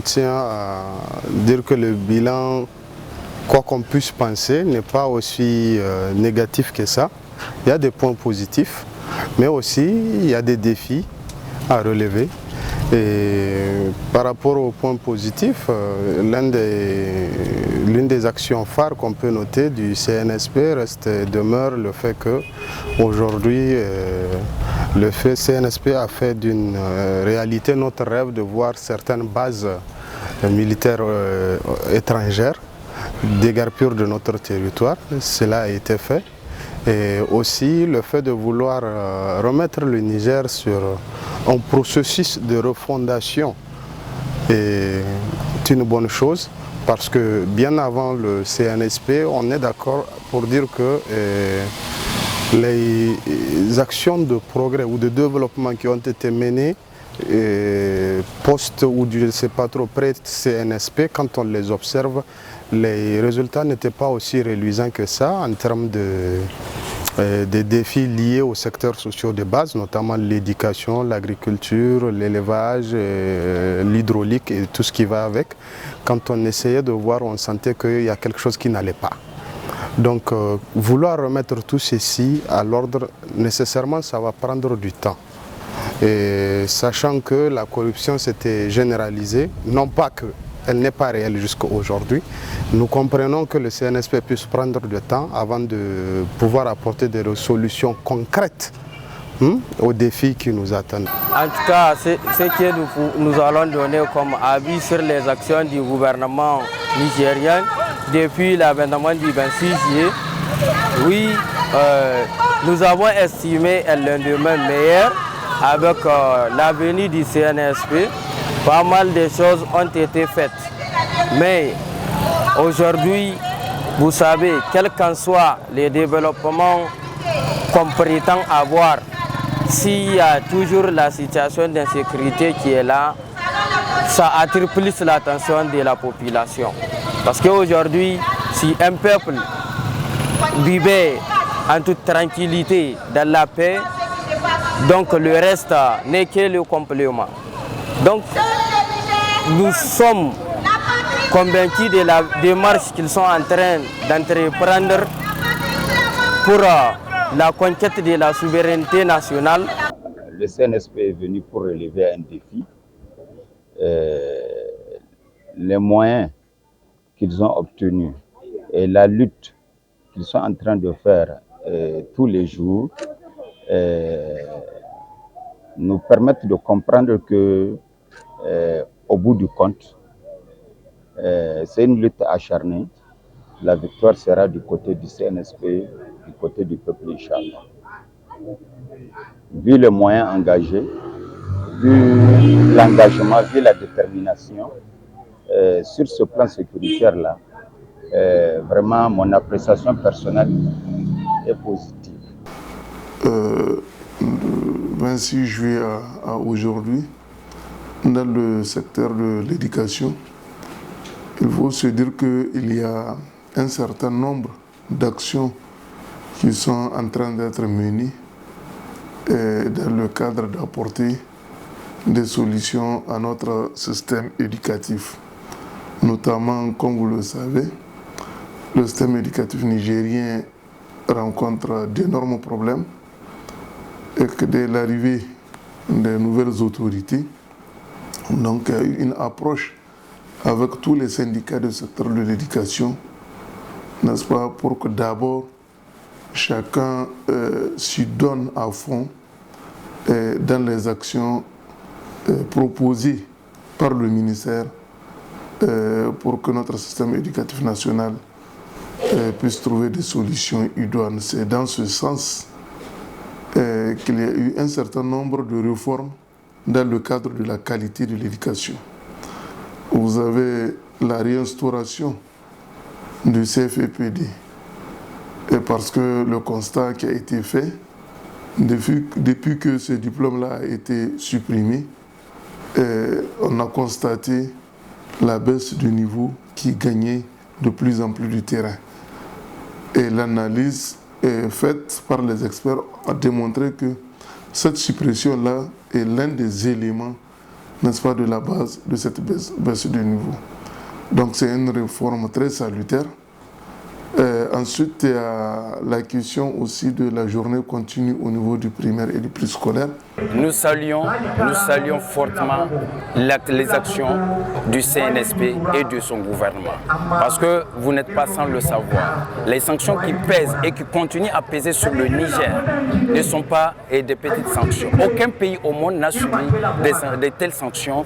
tient à dire que le bilan, quoi qu'on puisse penser, n'est pas aussi négatif que ça. Il y a des points positifs, mais aussi il y a des défis à relever. Et par rapport aux points positifs, l'une des actions phares qu'on peut noter du CNSP demeure le fait que aujourd'hui le CNSP a fait d'une réalité notre rêve de voir certaines bases militaires étrangères déguerpir de notre territoire. Cela a été fait. Et aussi le fait de vouloir remettre le Niger sur un processus de refondation est une bonne chose parce que bien avant le CNSP, on est d'accord pour dire que les actions de progrès ou de développement qui ont été menées post ou je ne sais pas trop près CNSP, quand on les observe, les résultats n'étaient pas aussi reluisants que ça en termes des défis liés aux secteurs sociaux de base, notamment l'éducation, l'agriculture, l'élevage, l'hydraulique et tout ce qui va avec. Quand on essayait de voir, on sentait qu'il y a quelque chose qui n'allait pas. Donc vouloir remettre tout ceci à l'ordre, nécessairement ça va prendre du temps. Et sachant que la corruption s'était généralisée, non pas qu'elle n'est pas réelle jusqu'à aujourd'hui, nous comprenons que le CNSP puisse prendre du temps avant de pouvoir apporter des solutions concrètes aux défis qui nous attendent. En tout cas, ce que nous allons donner comme avis sur les actions du gouvernement nigérien depuis l'avènement du 26 juillet, oui, nous avons estimé un lendemain meilleur. Avec l'avenue du CNSP, pas mal de choses ont été faites. Mais aujourd'hui, vous savez, quel qu'en soit les développements qu'on prétend avoir, s'il y a toujours la situation d'insécurité qui est là, ça attire plus l'attention de la population. Parce qu'aujourd'hui, si un peuple vivait en toute tranquillité, dans la paix, donc le reste n'est que le complément. Donc nous sommes convaincus de la démarche qu'ils sont en train d'entreprendre pour la conquête de la souveraineté nationale. Le CNSP est venu pour relever un défi. Les moyens qu'ils ont obtenus et la lutte qu'ils sont en train de faire tous les jours nous permettent de comprendre que, au bout du compte, c'est une lutte acharnée. La victoire sera du côté du CNSP, du côté du peuple, Inch'Allah. Vu les moyens engagés, vu l'engagement, vu la détermination, sur ce plan sécuritaire-là, vraiment mon appréciation personnelle est positive. 26 juillet à aujourd'hui, dans le secteur de l'éducation, il faut se dire qu'il y a un certain nombre d'actions qui sont en train d'être menées dans le cadre d'apporter des solutions à notre système éducatif. Notamment, comme vous le savez, le système éducatif nigérien rencontre d'énormes problèmes et que dès l'arrivée des nouvelles autorités, donc il y a eu une approche avec tous les syndicats du secteur de l'éducation, n'est-ce pas, pour que d'abord chacun s'y donne à fond dans les actions proposées par le ministère pour que notre système éducatif national puisse trouver des solutions idoines. C'est dans ce sens qu'il y a eu un certain nombre de réformes dans le cadre de la qualité de l'éducation. Vous avez la réinstauration du CFEPD, et parce que le constat qui a été fait, depuis que ce diplôme-là a été supprimé, on a constaté la baisse du niveau qui gagnait de plus en plus du terrain. Et l'analyse faite par les experts a démontré que cette suppression-là est l'un des éléments n'est-ce pas, de la base de cette baisse de niveau. Donc c'est une réforme très salutaire. Ensuite, il y a la question aussi de la journée continue au niveau du primaire et du préscolaire. Nous saluons fortement les actions du CNSP et de son gouvernement. Parce que vous n'êtes pas sans le savoir. Les sanctions qui pèsent et qui continuent à peser sur le Niger ne sont pas des petites sanctions. Aucun pays au monde n'a subi de telles sanctions,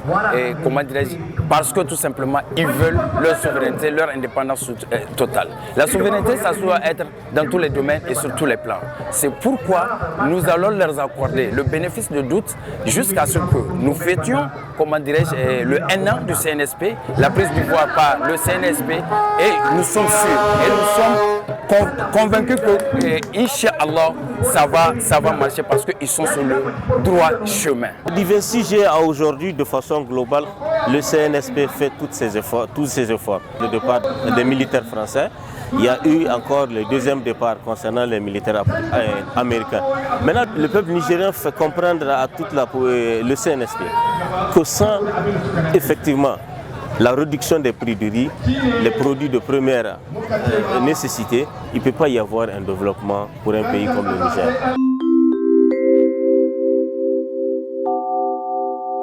parce que tout simplement, ils veulent leur souveraineté, leur indépendance totale. La souveraineté, ça doit être dans tous les domaines et sur tous les plans. C'est pourquoi nous allons leur accorder le bénéfice de doute jusqu'à ce que nous fêtions, le 1 an du CNSP, la prise du pouvoir par le CNSP, et nous sommes sûrs et nous sommes convaincus que, Inch'Allah, ça va marcher parce qu'ils sont sur le droit chemin. Du 26 juillet à aujourd'hui, de façon globale, le CNSP fait tous ces efforts. Le départ des militaires français. Il y a eu encore le deuxième départ concernant les militaires américains. Maintenant, le peuple nigérien fait comprendre à toute le CNSP que sans effectivement la réduction des prix du riz, les produits de première nécessité, il ne peut pas y avoir un développement pour un pays comme le Niger.